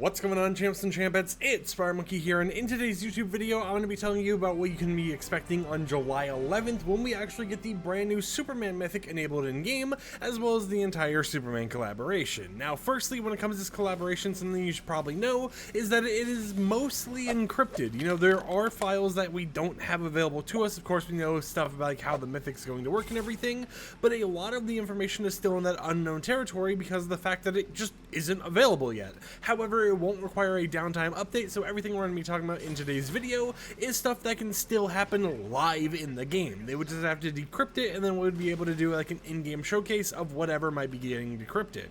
What's going on, champs and champettes? It's FireMonkey here, and in today's YouTube video, I'm going to be telling you about what you can be expecting on July 11th when we actually get the brand new Superman Mythic enabled in-game, as well as the entire Superman collaboration. Now, firstly, when it comes to this collaboration, something you should probably know is that it is mostly encrypted. You know, there are files that we don't have available to us. Of course, we know stuff about like how the Mythic's going to work and everything, but a lot of the information is still in that unknown territory because of the fact that it just isn't available yet. However, it won't require a downtime update, so everything we're going to be talking about in today's video is stuff that can still happen live in the game. They would just have to decrypt it, and then we would be able to do like an in-game showcase of whatever might be getting decrypted.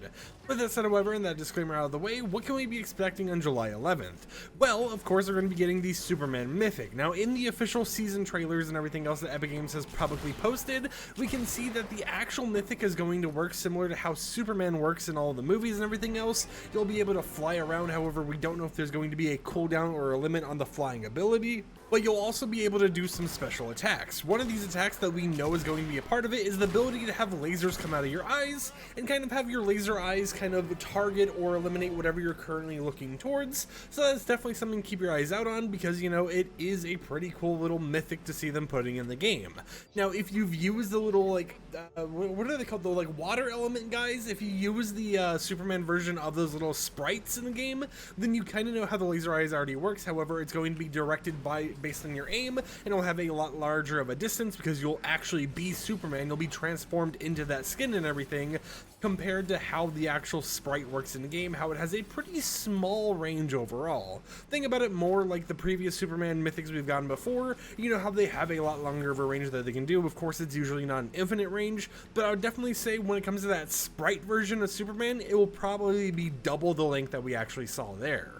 With that said, however, and that disclaimer out of the way, what can we be expecting on July 11th? Well, of course, we're going to be getting the Superman Mythic. Now, in the official season trailers and everything else that Epic Games has publicly posted, we can see that the actual Mythic is going to work similar to how Superman works in all the movies and everything else. You'll be able to fly around, however, we don't know if there's going to be a cooldown or a limit on the flying ability. But you'll also be able to do some special attacks. One of these attacks that we know is going to be a part of it is the ability to have lasers come out of your eyes and kind of have your laser eyes kind of target or eliminate whatever you're currently looking towards. So that's definitely something to keep your eyes out on because, you know, it is a pretty cool little mythic to see them putting in the game. Now, if you've used the little, like, what are they called? The, like, water element guys? If you use the Superman version of those little sprites in the game, then you kind of know how the laser eyes already works. However, it's going to be directed based on your aim, and it'll have a lot larger of a distance because you'll actually be Superman. You'll be transformed into that skin and everything, compared to how the actual sprite works in the game, how it has a pretty small range overall. Think about it more like the previous Superman mythics we've gotten before. You know how they have a lot longer of a range that they can do. Of course, it's usually not an infinite range, but I would definitely say when it comes to that sprite version of Superman, it will probably be double the length that we actually saw there.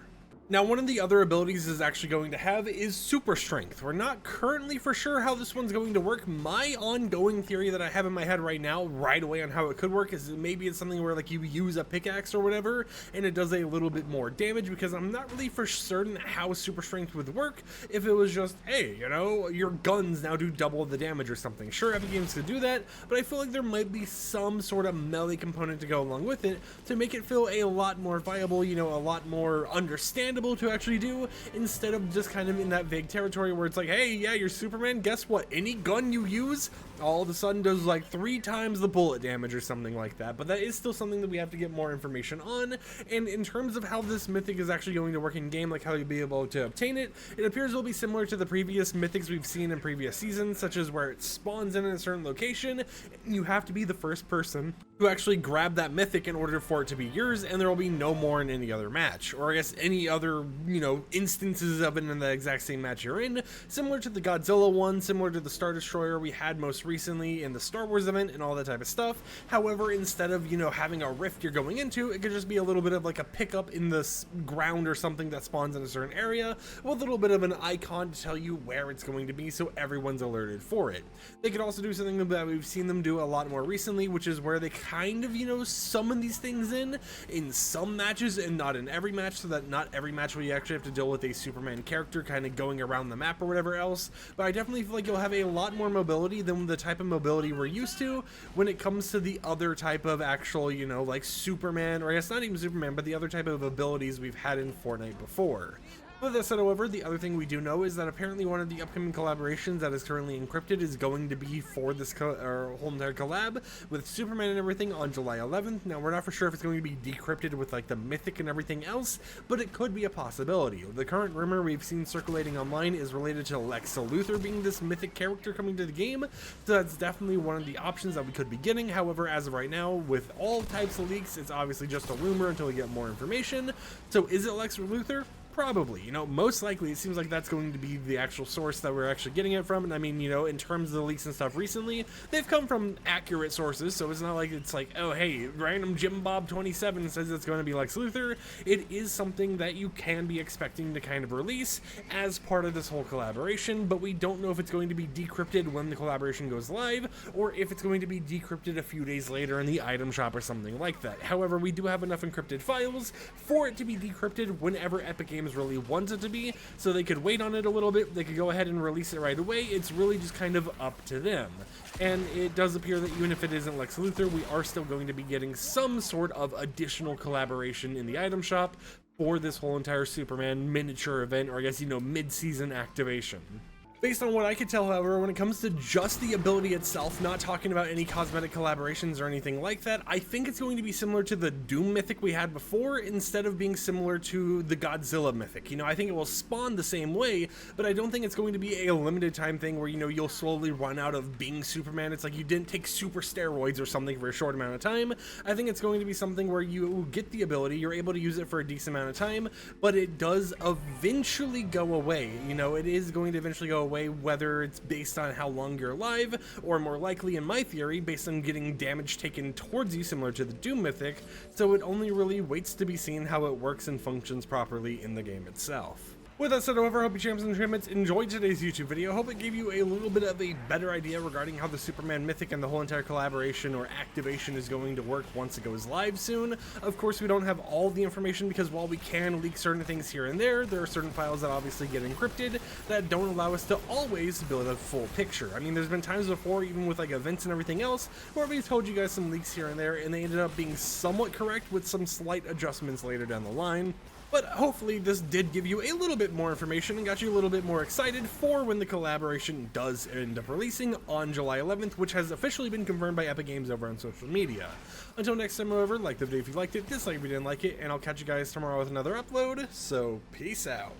Now, one of the other abilities is actually going to have is super strength. We're not currently for sure how this one's going to work. My ongoing theory that I have in my head right now, right away on how it could work, is maybe it's something where like you use a pickaxe or whatever, and it does a little bit more damage, because I'm not really for certain how super strength would work if it was just, hey, you know, your guns now do double the damage or something. Sure, Epic Games could do that, but I feel like there might be some sort of melee component to go along with it to make it feel a lot more viable, you know, a lot more understandable to actually do, instead of just kind of in that vague territory where it's like, hey, yeah, you're Superman, guess what, any gun you use all of a sudden does like 3 times the bullet damage or something like that. But that is still something that we have to get more information on. And in terms of how this mythic is actually going to work in game, like how you'll be able to obtain it, it appears will be similar to the previous mythics we've seen in previous seasons, such as where it spawns in a certain location and you have to be the first person to actually grab that mythic in order for it to be yours, and there will be no more in any other match, or I guess any other, you know, instances of it in the exact same match you're in, similar to the Godzilla one, similar to the Star Destroyer we had most recently in the Star Wars event and all that type of stuff. However, instead of, you know, having a rift you're going into, it could just be a little bit of like a pickup in the ground or something that spawns in a certain area with a little bit of an icon to tell you where it's going to be, so everyone's alerted for it. They could also do something that we've seen them do a lot more recently, which is where they kind of, you know, summon these things in some matches and not in every match, so that not every match will you actually have to deal with a Superman character kind of going around the map or whatever else. But I definitely feel like you'll have a lot more mobility than the type of mobility we're used to when it comes to the other type of actual, you know, like Superman, or I guess not even Superman, but the other type of abilities we've had in Fortnite before. With that said, however, the other thing we do know is that apparently one of the upcoming collaborations that is currently encrypted is going to be for this whole entire collab with Superman and everything on July 11th. Now, we're not for sure if it's going to be decrypted with like the mythic and everything else, but it could be a possibility. The current rumor we've seen circulating online is related to Lex Luthor being this mythic character coming to the game, so that's definitely one of the options that we could be getting. However, as of right now, with all types of leaks, it's obviously just a rumor until we get more information. So is it Lex Luthor? Probably, you know, most likely it seems like that's going to be the actual source that we're actually getting it from. And I mean, you know, in terms of the leaks and stuff recently, they've come from accurate sources, so it's not like it's like, oh hey, random Jim Bob 27 says it's going to be Lex Luthor. It is something that you can be expecting to kind of release as part of this whole collaboration, but we don't know if it's going to be decrypted when the collaboration goes live, or if it's going to be decrypted a few days later in the item shop or something like that. However, we do have enough encrypted files for it to be decrypted whenever Epic Games really wants it to be, so they could wait on it a little bit, they could go ahead and release it right away. It's really just kind of up to them. And it does appear that even if it isn't Lex Luthor, we are still going to be getting some sort of additional collaboration in the item shop for this whole entire Superman miniature event, or I guess, you know, mid-season activation. Based on what I could tell, however, when it comes to just the ability itself, not talking about any cosmetic collaborations or anything like that, I think it's going to be similar to the Doom Mythic we had before, instead of being similar to the Godzilla Mythic. You know, I think it will spawn the same way, but I don't think it's going to be a limited time thing where, you know, you'll slowly run out of being Superman. It's like you didn't take super steroids or something for a short amount of time. I think it's going to be something where you get the ability, you're able to use it for a decent amount of time, but it does eventually go away. You know, it is going to eventually go away, whether it's based on how long you're alive, or more likely, in my theory, based on getting damage taken towards you, similar to the Doom Mythic, so it only really waits to be seen how it works and functions properly in the game itself. With that said, however, I hope you champs and champions enjoyed today's YouTube video. I hope it gave you a little bit of a better idea regarding how the Superman Mythic and the whole entire collaboration or activation is going to work once it goes live soon. Of course, we don't have all the information because while we can leak certain things here and there are certain files that obviously get encrypted that don't allow us to always build a full picture. I mean, there's been times before, even with like events and everything else, where we've told you guys some leaks here and there, and they ended up being somewhat correct with some slight adjustments later down the line. But hopefully this did give you a little bit more information and got you a little bit more excited for when the collaboration does end up releasing on July 11th, which has officially been confirmed by Epic Games over on social media. Until next time, however, like the video if you liked it, dislike if you didn't like it, and I'll catch you guys tomorrow with another upload, so peace out.